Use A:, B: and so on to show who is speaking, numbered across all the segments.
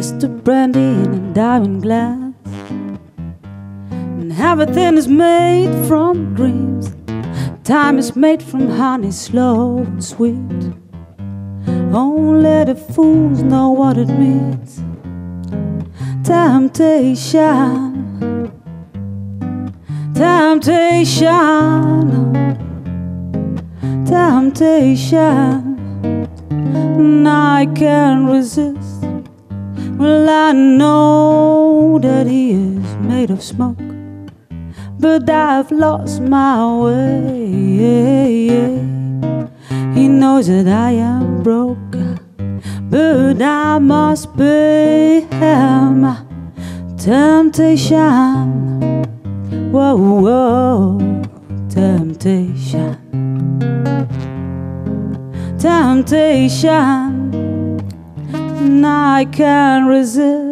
A: just a brandy in a diamond glass. And everything is made from dreams. Time is made from honey, slow and sweet. Only the fools know what it means. Temptation, temptation, temptation. And I can't resist. Well, I know that he is made of smoke, but I've lost my way. He knows that I am broken, but I must be him. Temptation, whoa, whoa, temptation. Temptation, and I can't resist.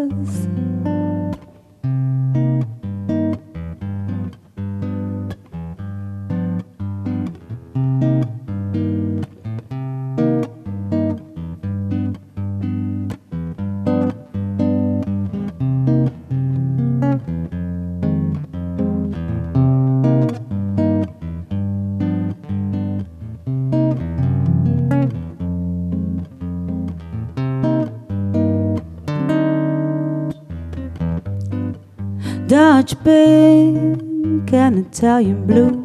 A: Dutch pink and Italian blue,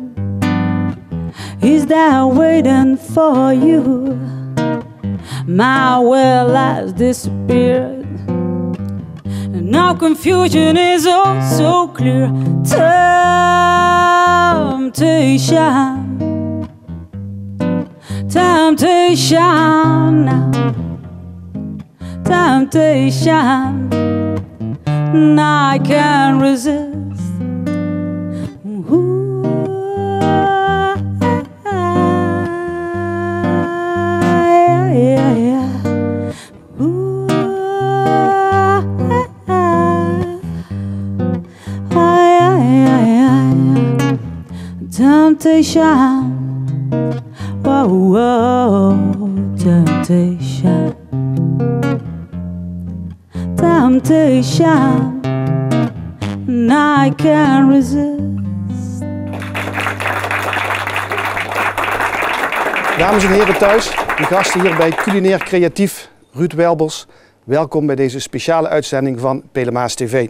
A: is there waiting for you? My will has disappeared, and now confusion is all so clear. Temptation, temptation, temptation. And I can't resist. Ooh, yeah, yeah. Ooh, yeah. Temptation, whoa, whoa, temptation. Temptation, and I can't resist.
B: Dames en heren thuis, de gasten hier bij Culinair Creatief, Ruud Welbers. Welkom bij deze speciale uitzending van Pelemaas TV.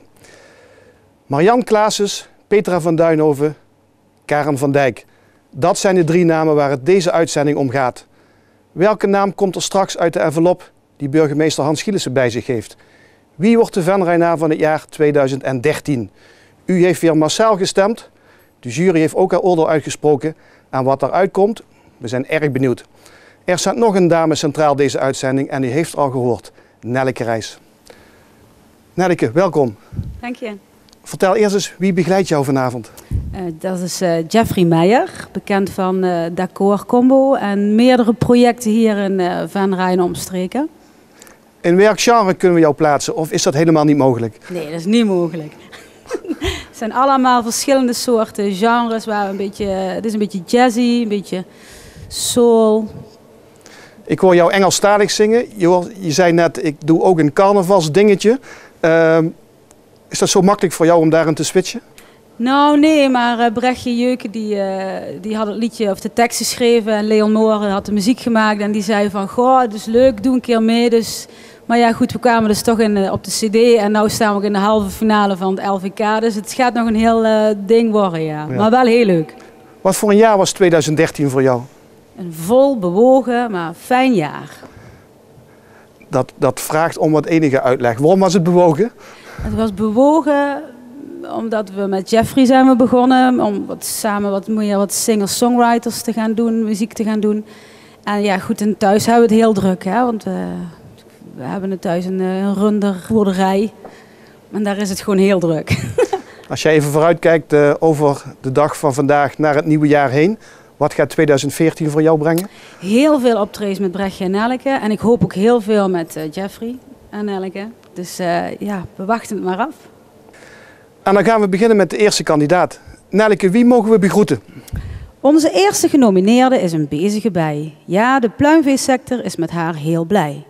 B: Marianne Claessens, Petra van Duinhoven, Karen van Dijk. Dat zijn de 3 namen waar het deze uitzending om gaat. Welke naam komt er straks uit de envelop die burgemeester Hans Gielissen bij zich heeft? Wie wordt de Venraynaar van het jaar 2013? U heeft weer massaal gestemd. De jury heeft ook haar oordeel uitgesproken. En wat eruit komt, we zijn erg benieuwd. Er staat nog een dame centraal deze uitzending en u heeft al gehoord. Nelleke Rijs. Nelleke, welkom.
A: Dank je.
B: Vertel eerst eens, wie begeleidt jou vanavond?
A: Dat is Jeffrey Meijer, bekend van D'accord Combo en meerdere projecten hier in Venray en omstreken.
B: In welk genre kunnen we jou plaatsen of is dat helemaal niet mogelijk?
A: Nee, dat is niet mogelijk. Het zijn allemaal verschillende soorten genres waar het is een beetje jazzy, een beetje soul.
B: Ik hoor jou Engelstalig zingen. Je zei net, ik doe ook een carnavalsdingetje. Is dat zo makkelijk voor jou om daarin te switchen?
A: Nou nee, maar Brechtje Jeuken die had het liedje of de tekst geschreven en Leon Moore had de muziek gemaakt en die zei van goh, het is leuk, doe een keer mee. Dus, maar ja goed, we kwamen dus toch op de cd en nu staan we in de halve finale van het LVK. Dus het gaat nog een heel ding worden, ja. Maar wel heel leuk.
B: Wat voor een jaar was 2013 voor jou?
A: Een vol bewogen, maar fijn jaar.
B: Dat vraagt om wat enige uitleg. Waarom was het bewogen?
A: Het was bewogen omdat we met Jeffrey zijn we begonnen. Om samen wat meer singer-songwriters te gaan doen, muziek te gaan doen. En ja goed, en thuis hebben we het heel druk. Hè? Want we hebben thuis een runderboerderij. En daar is het gewoon heel druk.
B: Als jij even vooruitkijkt over de dag van vandaag naar het nieuwe jaar heen. Wat gaat 2014 voor jou brengen?
A: Heel veel optredens met Brechtje en Nelleke. En ik hoop ook heel veel met Jeffrey en Nelleke. Dus ja, we wachten het maar af.
B: En dan gaan we beginnen met de eerste kandidaat. Nelleke, wie mogen we begroeten?
A: Onze eerste genomineerde is een bezige bij. Ja, de pluimveesector is met haar heel blij.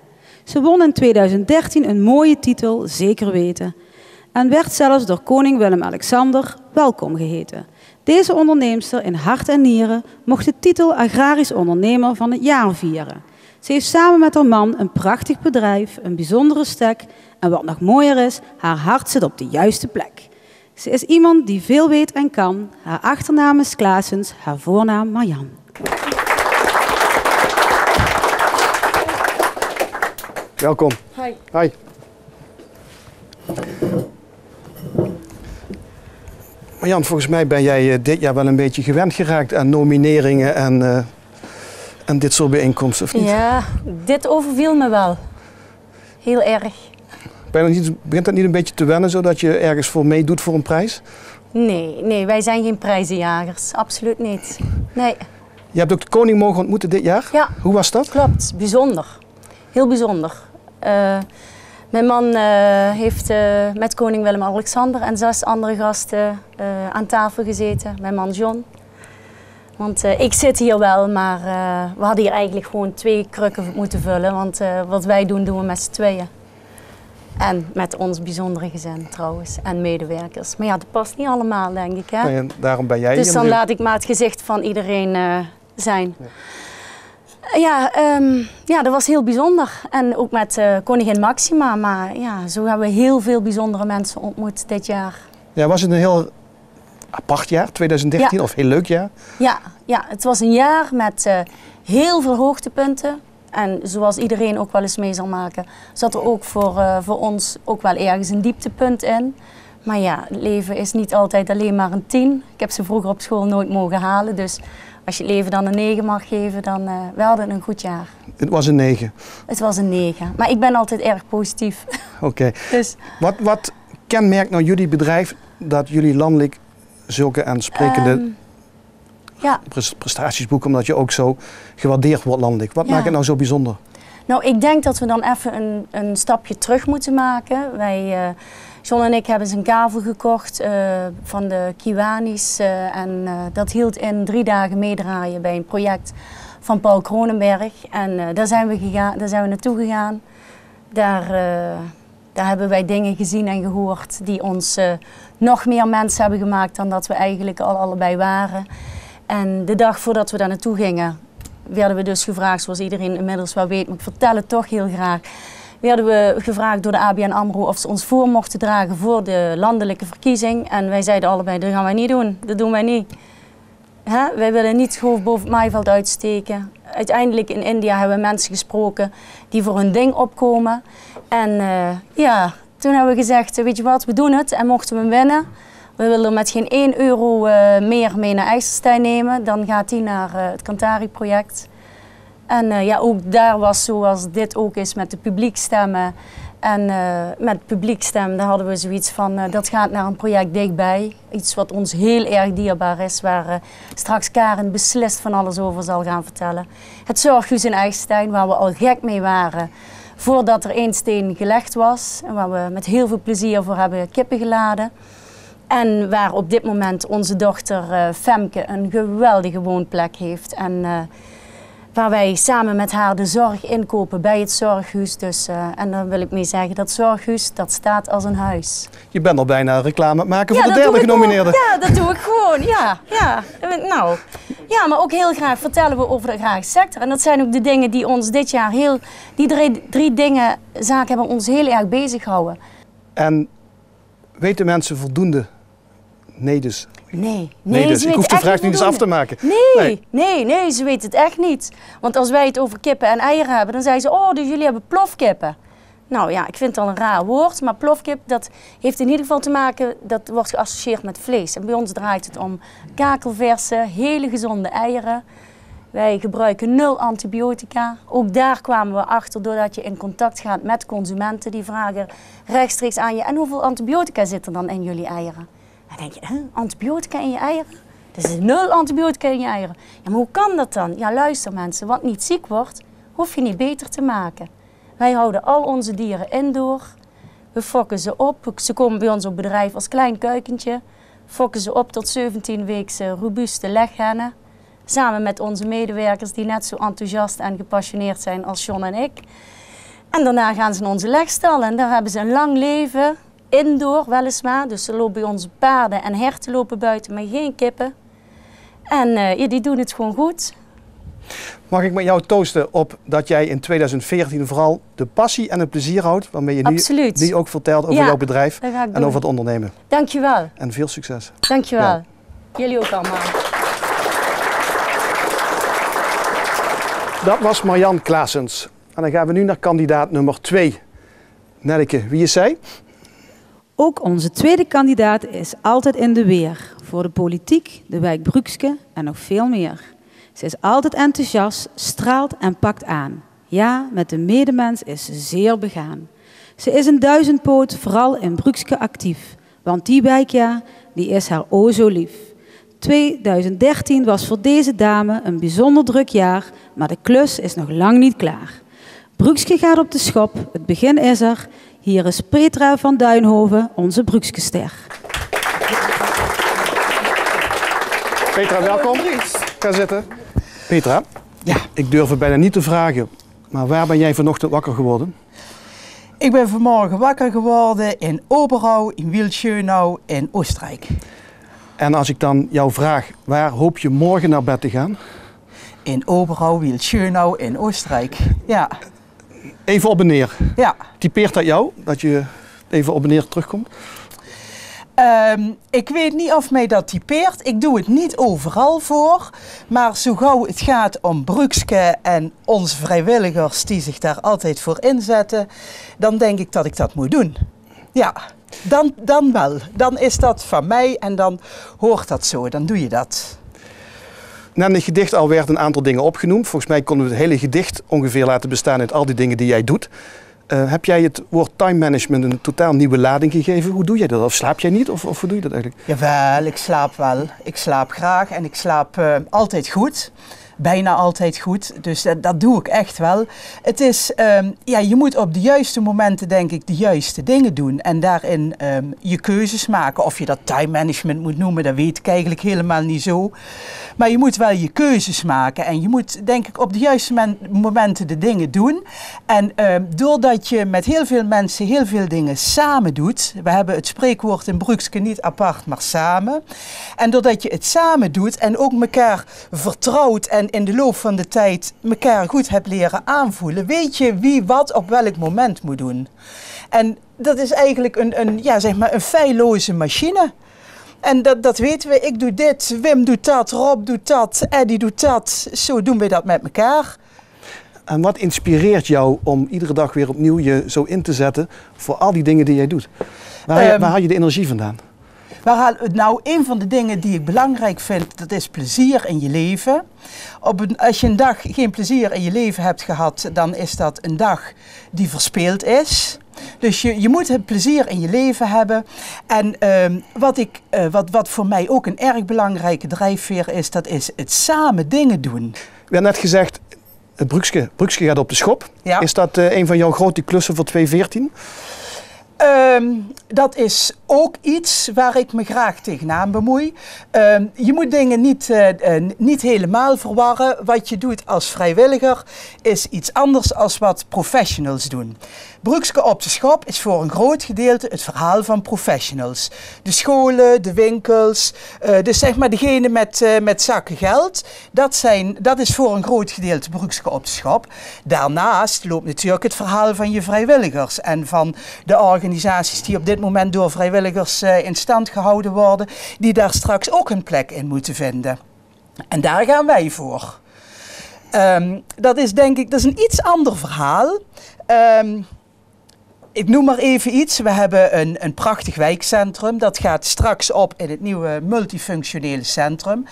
A: Ze won in 2013 een mooie titel, zeker weten. En werd zelfs door koning Willem-Alexander welkom geheten. Deze onderneemster in hart en nieren mocht de titel Agrarisch Ondernemer van het jaar vieren. Ze heeft samen met haar man een prachtig bedrijf, een bijzondere stek en wat nog mooier is, haar hart zit op de juiste plek. Ze is iemand die veel weet en kan. Haar achternaam is Claessens, haar voornaam Marjan.
B: Welkom.
C: Hi.
B: Hi. Marjan, volgens mij ben jij dit jaar wel een beetje gewend geraakt aan nomineringen en dit soort bijeenkomsten, of niet?
C: Ja, dit overviel me wel. Heel erg.
B: Begint dat niet een beetje te wennen, zodat je ergens voor meedoet voor een prijs?
C: Nee, wij zijn geen prijzenjagers. Absoluut niet. Nee.
B: Je hebt ook de koning mogen ontmoeten dit jaar?
C: Ja.
B: Hoe was dat?
C: Klopt, bijzonder. Heel bijzonder. Mijn man heeft met koning Willem-Alexander en 6 andere gasten aan tafel gezeten. Mijn man John. Want ik zit hier wel, maar we hadden hier eigenlijk gewoon 2 krukken moeten vullen. Want wat wij doen, doen we met z'n tweeën. En met ons bijzondere gezin trouwens, en medewerkers. Maar ja, dat past niet allemaal, denk ik. Hè?
B: Nee, daarom ben jij
C: dus
B: hier
C: dan
B: natuurlijk.
C: laat ik maar het gezicht van iedereen zijn. Ja, dat was heel bijzonder. En ook met koningin Maxima. Maar ja, zo hebben we heel veel bijzondere mensen ontmoet dit jaar.
B: Ja, was het een heel apart jaar, 2013,
C: Ja.
B: Of heel leuk jaar?
C: Ja, het was een jaar met heel veel hoogtepunten. En zoals iedereen ook wel eens mee zal maken, zat er ook voor ons ook wel ergens een dieptepunt in. Maar ja, het leven is niet altijd alleen maar een 10. Ik heb ze vroeger op school nooit mogen halen. Dus als je het leven dan een 9 mag geven, dan we hadden een goed jaar.
B: Het was een 9.
C: Het was een 9. Maar ik ben altijd erg positief.
B: Oké.
C: Dus,
B: Wat kenmerkt nou jullie bedrijf dat jullie landelijk zulke aansprekende prestaties boeken, omdat je ook zo gewaardeerd wordt landelijk? Wat maakt het nou zo bijzonder?
C: Nou, ik denk dat we dan even een stapje terug moeten maken. Wij, John en ik hebben een kavel gekocht van de Kiwanis. En dat hield in 3 dagen meedraaien bij een project van Paul Kronenberg. En daar zijn we naartoe gegaan. Daar hebben wij dingen gezien en gehoord die ons nog meer mensen hebben gemaakt dan dat we eigenlijk al allebei waren. En de dag voordat we daar naartoe gingen, werden we dus gevraagd, zoals iedereen inmiddels wel weet, maar ik vertel het toch heel graag. Werden we gevraagd door de ABN AMRO of ze ons voor mochten dragen voor de landelijke verkiezing. En wij zeiden allebei, dat gaan wij niet doen, dat doen wij niet. Wij willen niet het hoofd boven het maaiveld uitsteken. Uiteindelijk in India hebben we mensen gesproken die voor hun ding opkomen. En toen hebben we gezegd, weet je wat, we doen het en mochten we hem winnen. We willen met geen 1 euro meer mee naar IJsselstein nemen. Dan gaat hij naar het Cantari-project. En ook daar was zoals dit ook is met de publiekstemmen. En met publiekstem, daar hadden we zoiets van, dat gaat naar een project dichtbij. Iets wat ons heel erg dierbaar is, waar straks Karen beslist van alles over zal gaan vertellen. Het Zorghuis in IJsselstein, waar we al gek mee waren voordat er 1 steen gelegd was. En waar we met heel veel plezier voor hebben kippen geladen. En waar op dit moment onze dochter Femke een geweldige woonplek heeft. En waar wij samen met haar de zorg inkopen bij het Zorghuis. Dus, en dan wil ik mee zeggen, dat Zorghuis, dat staat als een huis.
B: Je bent al bijna reclame maken voor de derde genomineerde.
C: Ja, dat doe ik gewoon. Ja. Nou, ja, maar ook heel graag vertellen we over de agrarische sector. En dat zijn ook de dingen die ons dit jaar die 3 zaken hebben ons heel erg bezig gehouden.
B: En weten mensen voldoende? Nee dus.
C: Nee,
B: dus. Ik hoef de vraag niet eens af te maken.
C: Nee, ze weten het echt niet. Want als wij het over kippen en eieren hebben, dan zeggen ze, oh, dus jullie hebben plofkippen. Nou ja, ik vind het al een raar woord, maar plofkip, dat heeft in ieder geval te maken, dat wordt geassocieerd met vlees. En bij ons draait het om kakelverse, hele gezonde eieren. Wij gebruiken 0 antibiotica. Ook daar kwamen we achter doordat je in contact gaat met consumenten. Die vragen rechtstreeks aan je, en hoeveel antibiotica zit er dan in jullie eieren? Dan denk je, antibiotica in je eieren? Er is 0 antibiotica in je eieren. Ja, maar hoe kan dat dan? Ja, luister mensen, wat niet ziek wordt, hoef je niet beter te maken. Wij houden al onze dieren indoor. We fokken ze op. Ze komen bij ons op bedrijf als klein kuikentje. Fokken ze op tot 17-weekse robuuste leghennen. Samen met onze medewerkers die net zo enthousiast en gepassioneerd zijn als John en ik. En daarna gaan ze naar onze legstal en daar hebben ze een lang leven, indoor weliswaar. Dus ze lopen bij onze paarden en herten lopen buiten, maar geen kippen. En die doen het gewoon goed.
B: Mag ik met jou toosten op dat jij in 2014 vooral de passie en het plezier houdt, waarmee je nu ook vertelt over jouw bedrijf en over het ondernemen.
C: Dankjewel.
B: En veel succes.
C: Dankjewel. Ja. Jullie ook allemaal.
B: Dat was Marianne Claessens. En dan gaan we nu naar kandidaat nummer 2. Nelleke, wie is zij?
A: Ook onze tweede kandidaat is altijd in de weer. Voor de politiek, de wijk Brukske en nog veel meer. Ze is altijd enthousiast, straalt en pakt aan. Ja, met de medemens is ze zeer begaan. Ze is een duizendpoot, vooral in Brukske actief. Want die wijk, ja, die is haar o zo lief. 2013 was voor deze dame een bijzonder druk jaar, maar de klus is nog lang niet klaar. Brukske gaat op de schop, het begin is er. Hier is Petra van Duinhoven, onze Brukske-ster.
B: Petra, welkom. Ga zitten. Petra, ja. Ik durf het bijna niet te vragen, maar waar ben jij vanochtend wakker geworden?
D: Ik ben vanmorgen wakker geworden in Oberau, in Wiel-Schönau in Oostenrijk.
B: En als ik dan jou vraag, waar hoop je morgen naar bed te gaan?
D: In Oberau, Wiel-Schönau in Oostenrijk, ja.
B: Even op en neer.
D: Ja.
B: Typeert dat jou, dat je even op en neer terugkomt?
D: Ik weet niet of mij dat typeert. Ik doe het niet overal voor. Maar zo gauw het gaat om Brukske en onze vrijwilligers die zich daar altijd voor inzetten, dan denk ik dat ik dat moet doen. Ja, dan wel. Dan is dat van mij en dan hoort dat zo. Dan doe je dat.
B: Na het gedicht al werd een aantal dingen opgenoemd. Volgens mij konden we het hele gedicht ongeveer laten bestaan uit al die dingen die jij doet. Heb jij het woord time management een totaal nieuwe lading gegeven? Hoe doe jij dat? Of slaap jij niet? Of hoe doe je dat eigenlijk?
D: Jawel, ik slaap wel. Ik slaap graag en ik slaap altijd goed. Bijna altijd goed, dus dat doe ik echt wel. Het is, ja, je moet op de juiste momenten denk ik de juiste dingen doen en daarin je keuzes maken. Of je dat time management moet noemen, dat weet ik eigenlijk helemaal niet zo. Maar je moet wel je keuzes maken en je moet denk ik op de juiste momenten de dingen doen. En doordat je met heel veel mensen heel veel dingen samen doet, we hebben het spreekwoord in Brukske niet apart, maar samen. En doordat je het samen doet en ook elkaar vertrouwt en in de loop van de tijd elkaar goed hebt leren aanvoelen, weet je wie wat op welk moment moet doen. En dat is eigenlijk een feilloze machine. En dat weten we. Ik doe dit, Wim doet dat, Rob doet dat, Eddie doet dat. Zo doen we dat met elkaar.
B: En wat inspireert jou om iedere dag weer opnieuw je zo in te zetten voor al die dingen die jij doet? Waar haal je de energie vandaan?
D: Nou, een van de dingen die ik belangrijk vind, dat is plezier in je leven. Als je een dag geen plezier in je leven hebt gehad, dan is dat een dag die verspeeld is. Dus je moet het plezier in je leven hebben. En wat voor mij ook een erg belangrijke drijfveer is, dat is het samen dingen doen.
B: We hebben net gezegd, Brukske gaat op de schop. Ja. Is dat een van jouw grote klussen voor 2014?
D: Dat is ook iets waar ik me graag tegenaan bemoei. Je moet dingen niet helemaal verwarren. Wat je doet als vrijwilliger is iets anders dan wat professionals doen. Brukske op de schop is voor een groot gedeelte het verhaal van professionals. De scholen, de winkels, dus zeg maar degene met zakken geld. Dat is voor een groot gedeelte Brukske op de schop. Daarnaast loopt natuurlijk het verhaal van je vrijwilligers en van de organisaties die op dit moment door vrijwilligers in stand gehouden worden, die daar straks ook een plek in moeten vinden. En daar gaan wij voor. Dat is denk ik, dat is een iets ander verhaal. Ik noem maar even iets. We hebben een prachtig wijkcentrum. Dat gaat straks op in het nieuwe multifunctionele centrum.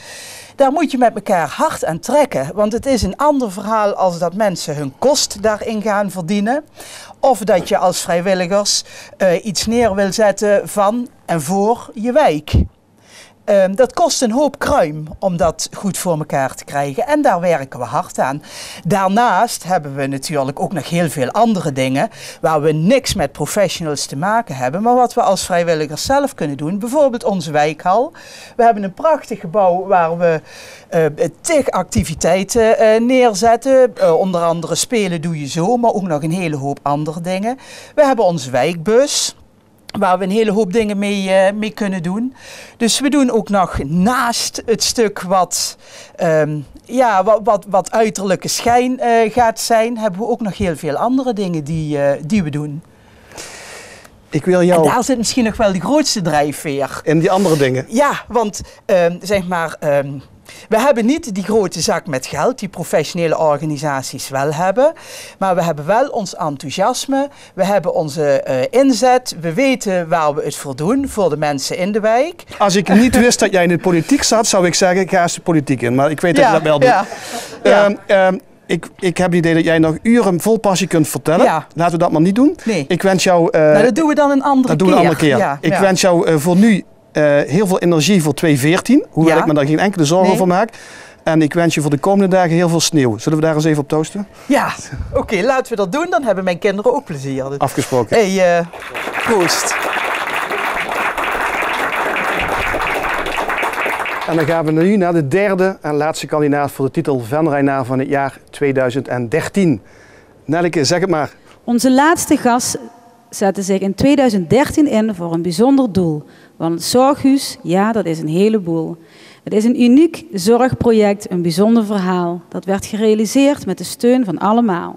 D: Daar moet je met elkaar hard aan trekken. Want het is een ander verhaal als dat mensen hun kost daarin gaan verdienen. Of dat je als vrijwilligers iets neer wil zetten van en voor je wijk. dat kost een hoop kruim om dat goed voor elkaar te krijgen. En daar werken we hard aan. Daarnaast hebben we natuurlijk ook nog heel veel andere dingen waar we niks met professionals te maken hebben, maar wat we als vrijwilligers zelf kunnen doen. Bijvoorbeeld onze wijkhal. We hebben een prachtig gebouw waar we tig activiteiten neerzetten. Onder andere spelen doe je zo, maar ook nog een hele hoop andere dingen. We hebben onze wijkbus, waar we een hele hoop dingen mee kunnen doen. Dus we doen ook nog naast het stuk wat uiterlijke schijn gaat zijn, hebben we ook nog heel veel andere dingen die we doen.
B: Ik wil jou...
D: En daar zit misschien nog wel de grootste drijfveer.
B: En die andere dingen?
D: Ja, want we hebben niet die grote zak met geld die professionele organisaties wel hebben. Maar we hebben wel ons enthousiasme, we hebben onze inzet, we weten waar we het voor doen, voor de mensen in de wijk.
B: Als ik niet wist dat jij in de politiek zat, zou ik zeggen, ik ga eens de politiek in. Maar ik weet dat je dat wel doet.
D: Ja.
B: Ik heb het idee dat jij nog uren vol passie kunt vertellen.
D: Ja.
B: Laten we dat maar niet doen.
D: Nee.
B: Ik wens jou...
D: dat doen we dan een andere keer.
B: Ja. Ik wens jou voor nu heel veel energie voor 2014. Hoewel ik me daar geen enkele zorgen over maak. En ik wens je voor de komende dagen heel veel sneeuw. Zullen we daar eens even op toosten?
D: Ja, oké, laten we dat doen. Dan hebben mijn kinderen ook plezier.
B: Afgesproken.
D: Hey, proost.
B: En dan gaan we nu naar de derde en laatste kandidaat voor de titel Venraynaar van het jaar 2013. Nelleke, zeg het maar.
A: Onze laatste gast zette zich in 2013 in voor een bijzonder doel. Want het zorghuis, ja, dat is een heleboel. Het is een uniek zorgproject, een bijzonder verhaal. Dat werd gerealiseerd met de steun van allemaal.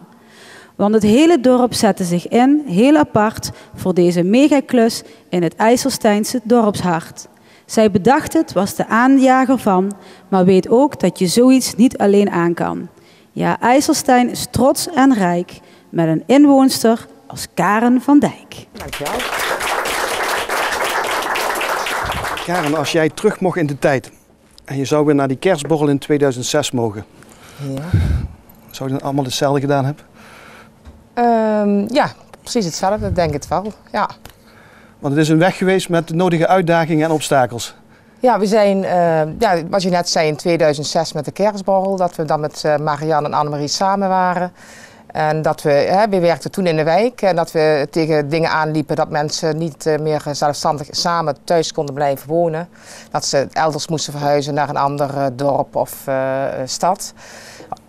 A: Want het hele dorp zette zich in, heel apart, voor deze megaklus in het IJsselsteinse dorpshart. Zij bedacht het, was de aanjager van, maar weet ook dat je zoiets niet alleen aan kan. Ja, IJsselstein is trots en rijk, met een inwoonster als Karen van Dijk.
B: Dankjewel. Karen, als jij terug mocht in de tijd en je zou weer naar die kerstborrel in 2006 mogen.
E: Ja.
B: Zou je dan allemaal hetzelfde gedaan hebben?
E: Ja, precies hetzelfde, denk ik het wel. Ja.
B: Want het is een weg geweest met de nodige uitdagingen en obstakels.
E: Ja, we zijn, wat je net zei, in 2006 met de kerstborrel, dat we dan met Marianne en Annemarie samen waren. En dat we werkten toen in de wijk en dat we tegen dingen aanliepen dat mensen niet meer zelfstandig samen thuis konden blijven wonen. Dat ze elders moesten verhuizen naar een ander dorp of stad.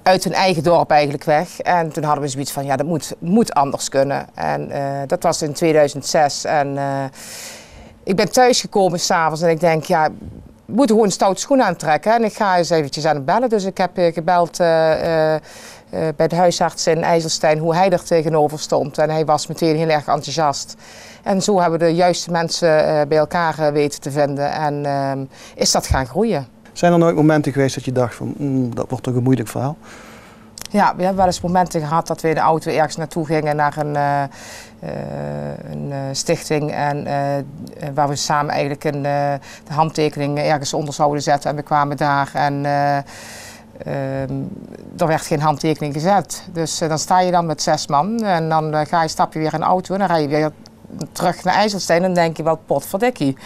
E: Uit hun eigen dorp eigenlijk weg. En toen hadden we zoiets van, ja, dat moet anders kunnen. En dat was in 2006. En ik ben thuisgekomen s'avonds en ik denk, ja, we moeten gewoon een stoute schoen aantrekken. En ik ga eens eventjes aan het bellen. Dus ik heb gebeld bij de huisarts in IJsselstein hoe hij er tegenover stond. En hij was meteen heel erg enthousiast. En zo hebben we de juiste mensen bij elkaar weten te vinden. En is dat gaan groeien.
B: Zijn er nooit momenten geweest dat je dacht van, dat wordt toch een moeilijk verhaal?
E: Ja, we hebben wel eens momenten gehad dat we in de auto ergens naartoe gingen naar een stichting. En waar we samen eigenlijk de handtekening ergens onder zouden zetten. En we kwamen daar en er werd geen handtekening gezet. Dus dan sta je dan met 6 man en dan stap je weer in de auto en dan rij je weer terug naar IJsselstein. En dan denk je wel, potverdikkie.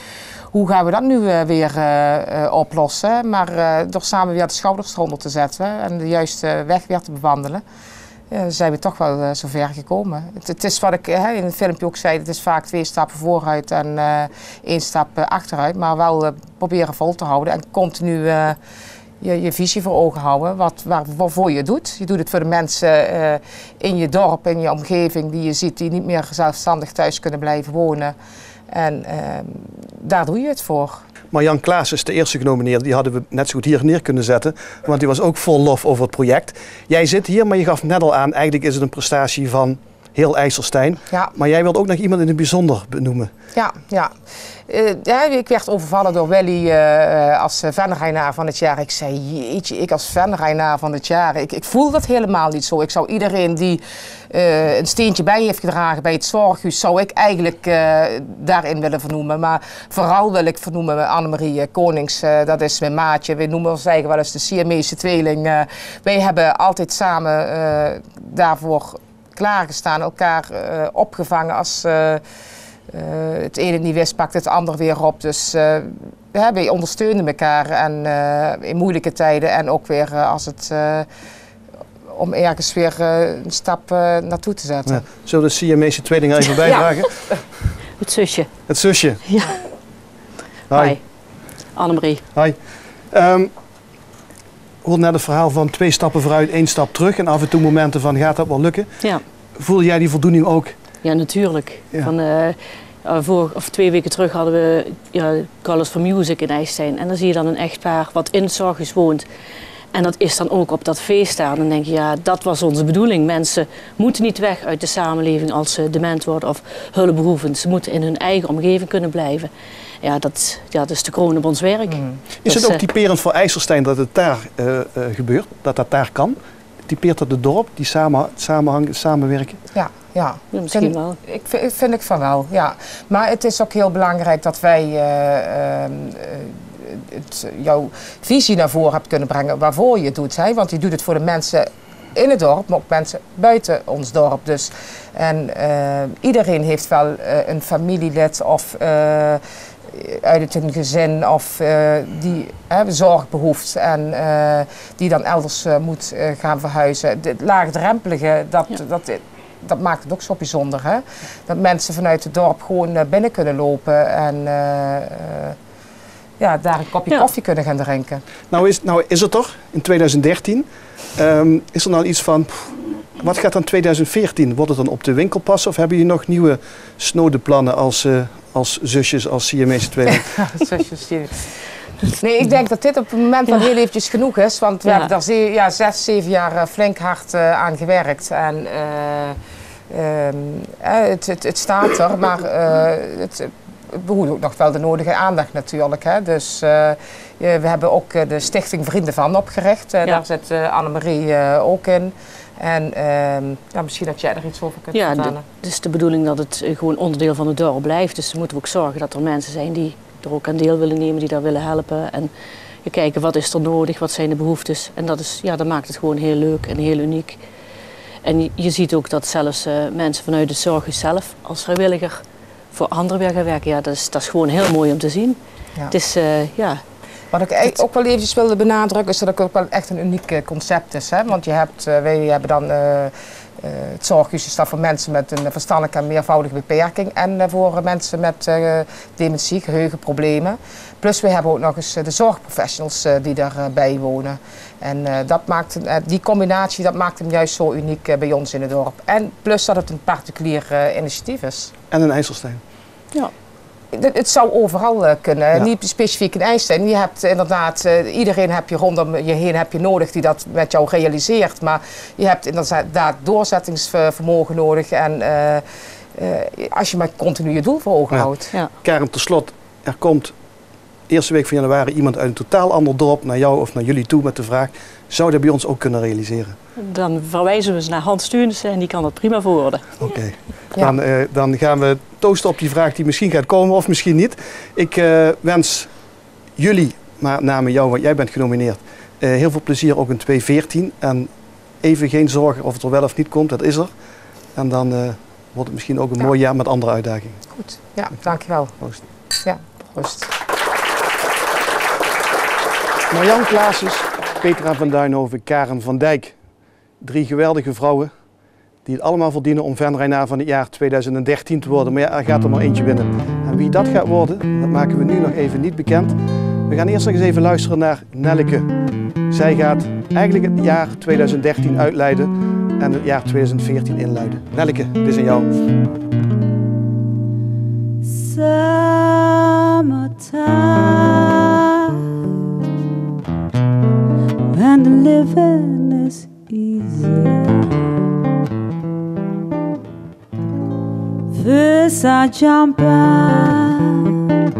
E: Hoe gaan we dat nu weer oplossen? Maar door samen weer de schouders eronder te zetten en de juiste weg weer te bewandelen, zijn we toch wel zover gekomen. Het is wat ik in het filmpje ook zei, het is vaak 2 stappen vooruit en 1 stap achteruit. Maar wel proberen vol te houden en continu je visie voor ogen houden, waarvoor je het doet. Je doet het voor de mensen in je dorp, in je omgeving die je ziet, die niet meer zelfstandig thuis kunnen blijven wonen. En daar doe je het voor.
B: Marjan Klaas is de eerste genomineerde. Die hadden we net zo goed hier neer kunnen zetten. Want die was ook vol lof over het project. Jij zit hier, maar je gaf net al aan, eigenlijk is het een prestatie van heel IJsselstein. Ja. Maar jij wilt ook nog iemand in het bijzonder benoemen.
E: Ja. Ik werd overvallen door Willy als Venraynaar van het jaar. Ik zei, jeetje, ik als Venraynaar van het jaar. Ik voel dat helemaal niet zo. Ik zou iedereen die een steentje bij heeft gedragen bij het zorghuis, zou ik eigenlijk daarin willen vernoemen. Maar vooral wil ik vernoemen Annemarie Konings. Dat is mijn maatje. We noemen ons eigen wel eens de Siamese tweeling. Wij hebben altijd samen daarvoor klaargestaan, elkaar opgevangen als het ene niet wist, pakt het ander weer op. Dus wij ondersteunen elkaar en, in moeilijke tijden en ook weer als het... om ergens weer een stap naartoe te zetten.
B: Ja. Zullen we de Siamese tweeling even bijdragen?
F: Het zusje.
B: Het zusje.
F: Ja. Hi. Annemarie.
B: Hi. We hoorden net het verhaal van 2 stappen vooruit, 1 stap terug. En af en toe momenten van, gaat dat wel lukken?
F: Ja.
B: Voel jij die voldoening ook?
F: Ja, natuurlijk.
B: Ja.
F: Van, 2 weken terug hadden we Colors for Music in IJsselstein. En dan zie je dan een echtpaar wat in het Zorghuis woont. En dat is dan ook op dat feest staan. Dan denk je, ja, dat was onze bedoeling. Mensen moeten niet weg uit de samenleving als ze dement worden of hulpbehoevend. Ze moeten in hun eigen omgeving kunnen blijven. Ja, dat is de kroon op ons werk.
B: Is het ook typerend voor IJsselstein dat het daar gebeurt? Dat daar kan? Typeert dat het dorp, die samenwerken?
E: Ja,
F: misschien wel.
E: Vind ik van wel, ja. Maar het is ook heel belangrijk dat wij jouw visie naar voren hebt kunnen brengen waarvoor je het doet. Hè? Want je doet het voor de mensen in het dorp, maar ook mensen buiten ons dorp. Dus. En iedereen heeft wel een familielid of uit een gezin of die zorg behoeft en die dan elders moet gaan verhuizen. Het laagdrempelige, dat maakt het ook zo bijzonder. Hè? Dat mensen vanuit het dorp gewoon binnen kunnen lopen en daar een kopje koffie kunnen gaan drinken.
B: Nou is het toch, in 2013, is er nou iets van, wat gaat dan 2014? Wordt het dan op de winkel passen of hebben jullie nog nieuwe snode plannen als zusjes, als Siamese tweeling?
E: Zusjes, nee, ik denk dat dit op het moment wel heel eventjes genoeg is, want we hebben daar 6, 7 jaar flink hard aan gewerkt. En het staat er, maar het behoeft ook nog wel de nodige aandacht natuurlijk. Hè. Dus we hebben ook de Stichting Vrienden van opgericht. Daar zit Annemarie ook in. En misschien dat jij er iets over kunt vertellen.
F: Het is de bedoeling dat het gewoon onderdeel van het dorp blijft. Dus we moeten ook zorgen dat er mensen zijn die er ook aan deel willen nemen, die daar willen helpen. En kijken wat is er nodig, wat zijn de behoeftes. En dat maakt het gewoon heel leuk en heel uniek. En je ziet ook dat zelfs mensen vanuit de Zorghuis zelf als vrijwilliger voor anderen weer gaan werken. Ja, dat is gewoon heel mooi om te zien. Ja. Het is,
E: Wat ik ook wel eventjes wilde benadrukken is dat het ook wel echt een uniek concept is. Hè? Want wij hebben dan het Zorghuis is dat voor mensen met een verstandelijke en meervoudige beperking en voor mensen met dementie, geheugenproblemen. Plus we hebben ook nog eens de zorgprofessionals die daarbij wonen. En die combinatie dat maakt hem juist zo uniek bij ons in het dorp. En plus dat het een particulier initiatief is.
B: En in IJsselstein.
E: Ja. Het zou overal kunnen, niet specifiek in IJsselstein. Je hebt inderdaad, iedereen heb je rondom je heen heb je nodig die dat met jou realiseert. Maar je hebt inderdaad doorzettingsvermogen nodig en als je maar continu je doel voor ogen houdt.
B: Ja. Karen, tot slot, er komt eerste week van januari iemand uit een totaal ander dorp naar jou of naar jullie toe met de vraag, zou dat bij ons ook kunnen realiseren?
F: Dan verwijzen we ze naar Hans Stuurnissen en die kan dat prima verwoorden.
B: Oké. Dan gaan we toosten op die vraag die misschien gaat komen of misschien niet. Ik wens jullie, maar met name jou, want jij bent genomineerd, heel veel plezier ook in 2014. En even geen zorgen of het er wel of niet komt, dat is er. En dan wordt het misschien ook een mooi jaar met andere uitdagingen.
E: Goed, ja, dankjewel.
B: Proost.
E: Ja, proost.
B: Marjan Claessens, Petra van Duinhoven, Karen van Dijk. 3 geweldige vrouwen die het allemaal verdienen om venrijnaar van het jaar 2013 te worden. Maar ja, er gaat er maar eentje winnen. En wie dat gaat worden, dat maken we nu nog even niet bekend. We gaan eerst nog eens even luisteren naar Nelleke. Zij gaat eigenlijk het jaar 2013 uitleiden en het jaar 2014 inluiden. Nelleke, dit is aan jou.
A: When the living is easy, first I jump out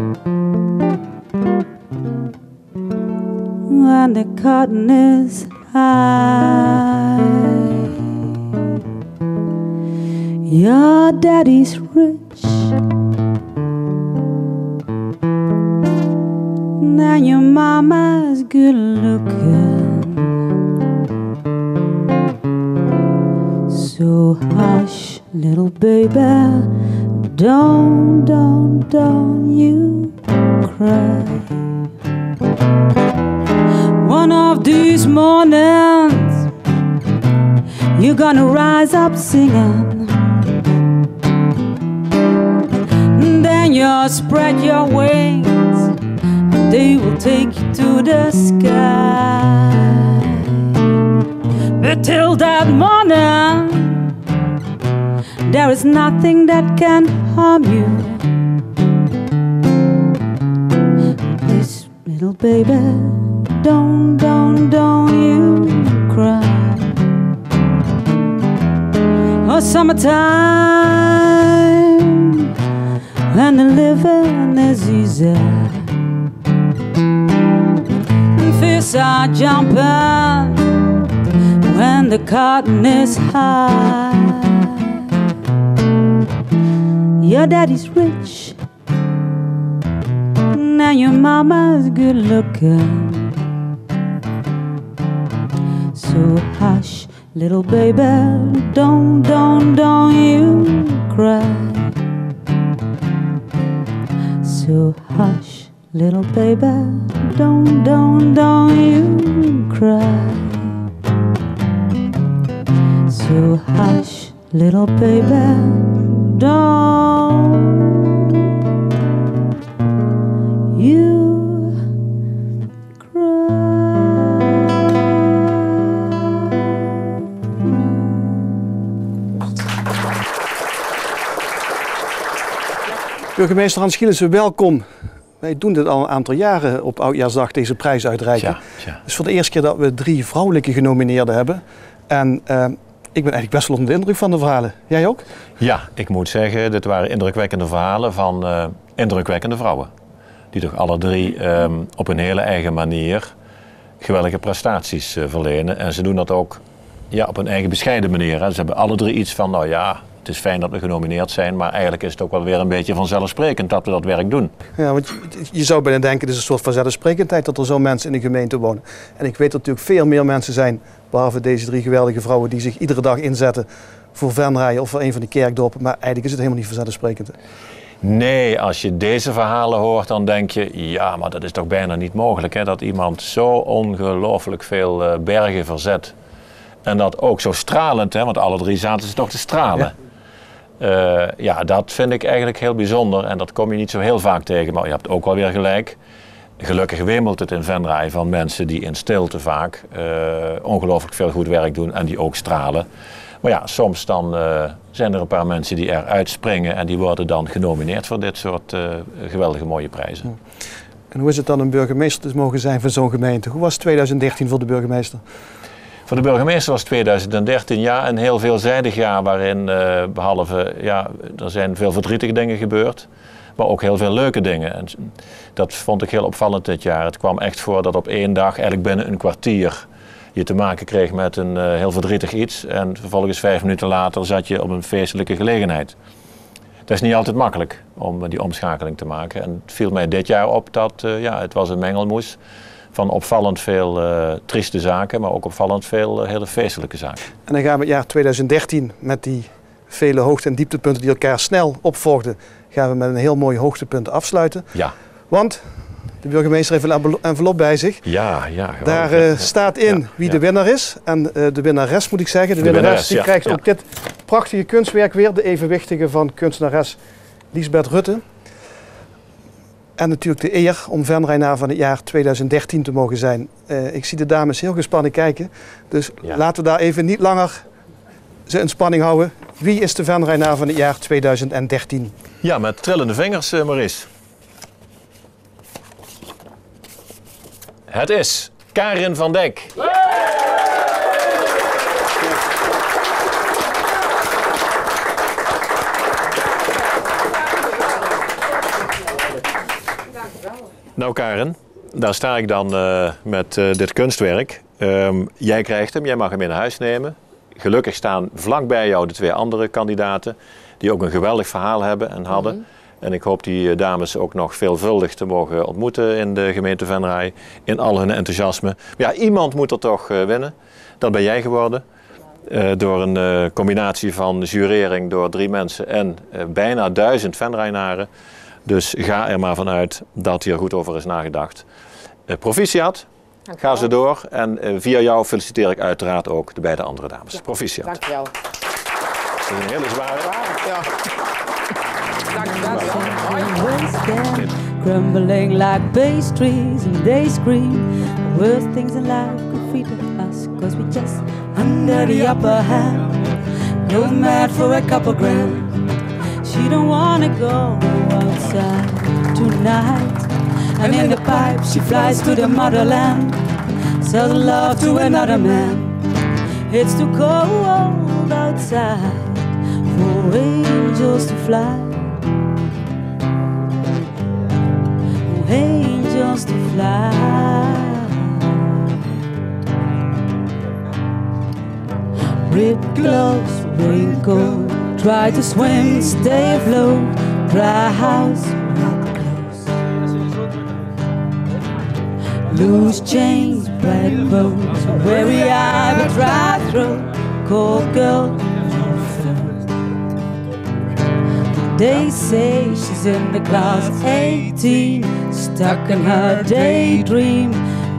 A: when the cotton is high. Your daddy's rich and your mama's good looking. So hush, little baby, Don't you cry. One of these mornings you're gonna rise up singing. Then you'll spread your wings and they will take you to the sky. But till that morning there is nothing that can harm you. Please, little baby, don't you cry. Oh, summertime, when the living is easy, and fish are jumping when the cotton is high. Your daddy's rich, now your mama's good looking. So hush, little baby, don't you cry. So hush, little baby, don't you cry. So hush, little baby, don't you cry.
B: Burgemeester Hans Gielissen, welkom. Wij doen dit al een aantal jaren op Oudjaarsdag, deze prijs uitreiken.
G: Ja.
B: Het is voor de eerste keer dat we 3 vrouwelijke genomineerden hebben. En ik ben eigenlijk best wel onder de indruk van de verhalen. Jij ook?
G: Ja, ik moet zeggen, dit waren indrukwekkende verhalen van indrukwekkende vrouwen. Die toch alle 3 op een hele eigen manier geweldige prestaties verlenen. En ze doen dat ook op een eigen bescheiden manier. Hè. Ze hebben alle 3 iets van, nou ja, het is fijn dat we genomineerd zijn, maar eigenlijk is het ook wel weer een beetje vanzelfsprekend dat we dat werk doen.
B: Ja, want je zou bijna denken, het is een soort vanzelfsprekendheid dat er zo mensen in de gemeente wonen. En ik weet dat er natuurlijk veel meer mensen zijn, behalve deze 3 geweldige vrouwen, die zich iedere dag inzetten voor Venray of voor een van de kerkdorpen. Maar eigenlijk is het helemaal niet vanzelfsprekend.
G: Nee, als je deze verhalen hoort, dan denk je, ja, maar dat is toch bijna niet mogelijk, hè, dat iemand zo ongelooflijk veel bergen verzet. En dat ook zo stralend, hè, want alle 3 zaten ze toch te stralen. Ja. Dat vind ik eigenlijk heel bijzonder en dat kom je niet zo heel vaak tegen. Maar je hebt ook wel weer gelijk. Gelukkig wemelt het in Venray van mensen die in stilte vaak ongelooflijk veel goed werk doen en die ook stralen. Maar ja, soms dan zijn er een paar mensen die eruit springen en die worden dan genomineerd voor dit soort geweldige mooie prijzen.
B: En hoe is het dan een burgemeester te mogen zijn van zo'n gemeente? Hoe was 2013 voor de burgemeester?
G: Voor de burgemeester was 2013 een heel veelzijdig jaar waarin behalve, er zijn veel verdrietige dingen gebeurd, maar ook heel veel leuke dingen. En dat vond ik heel opvallend dit jaar. Het kwam echt voor dat op 1 dag, eigenlijk binnen een kwartier, je te maken kreeg met een heel verdrietig iets en vervolgens 5 minuten later zat je op een feestelijke gelegenheid. Dat is niet altijd makkelijk om die omschakeling te maken. En het viel mij dit jaar op dat het was een mengelmoes van opvallend veel trieste zaken, maar ook opvallend veel hele feestelijke zaken.
B: En dan gaan we het jaar 2013 met die vele hoogte- en dieptepunten die elkaar snel opvolgden, gaan we met een heel mooi hoogtepunt afsluiten.
G: Ja.
B: Want de burgemeester heeft een envelop bij zich.
G: Ja.
B: Daar staat in wie de winnaar is. En de winnares moet ik zeggen. De winnares die krijgt ook dit prachtige kunstwerk weer. De evenwichtige van kunstenares Liesbeth Rutte. En natuurlijk de eer om Venraynaar van het jaar 2013 te mogen zijn. Ik zie de dames heel gespannen kijken. Dus laten we daar even niet langer ze in spanning houden. Wie is de Venraynaar van het jaar 2013?
G: Ja, met trillende vingers, Maurice. Het is Karin van Dijk. Nou Karin, daar sta ik dan met dit kunstwerk. Jij krijgt hem, jij mag hem in huis nemen. Gelukkig staan vlakbij jou de 2 andere kandidaten die ook een geweldig verhaal hebben en hadden. En ik hoop die dames ook nog veelvuldig te mogen ontmoeten in de gemeente Venray, in al hun enthousiasme. Maar ja, iemand moet er toch winnen. Dat ben jij geworden. Door een combinatie van jurering door 3 mensen en bijna 1000 venrijnaren. Dus ga er maar vanuit dat hier goed over is nagedacht. Proficiat, ga ze door. En via jou feliciteer ik uiteraard ook de beide andere dames. Proficiat.
E: Dankjewel.
G: Dat is een hele zware.
E: Ja. Dankjewel.
A: Crumbling like bay trees and they scream. The worst things in life could feed us, cause we just under the upper hand. Go mad for a couple grand. She don't wanna go outside tonight. And in the pipe she flies to the motherland. Sells love to another man. It's too cold outside for angels to fly. Angels to fly. Ripped gloves, raincoat. Try to swim, stay afloat. Dry house, wet clothes. Loose chains, bright bones. Weary eye, but dry throat. Cold girl, no phone. They say she's in the class 18. Stuck in her daydream.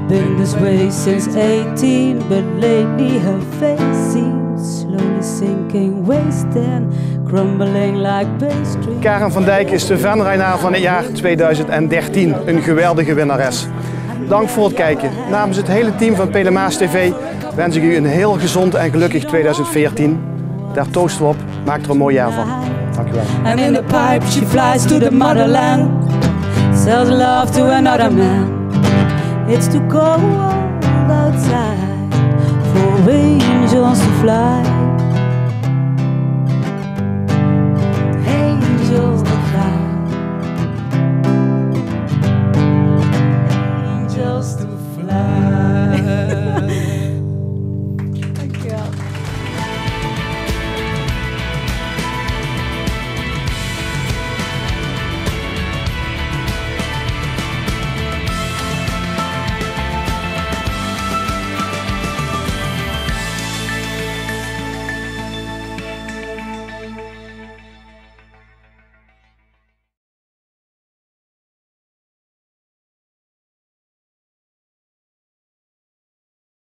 A: Been this way since 18, but lately her face seems slowly sinking, wasting, crumbling like pastry.
B: Karen van Dijk is de venrijnaar van het jaar 2013. Een geweldige winnares. Dank voor het kijken. Namens het hele team van Pelemaas TV wens ik u een heel gezond en gelukkig 2014. Daar toosten we op. Maak er een mooi jaar van. Dank u wel.
A: And in the pipe she flies to the motherland. Sells love to another man. It's too cold outside for angels to fly.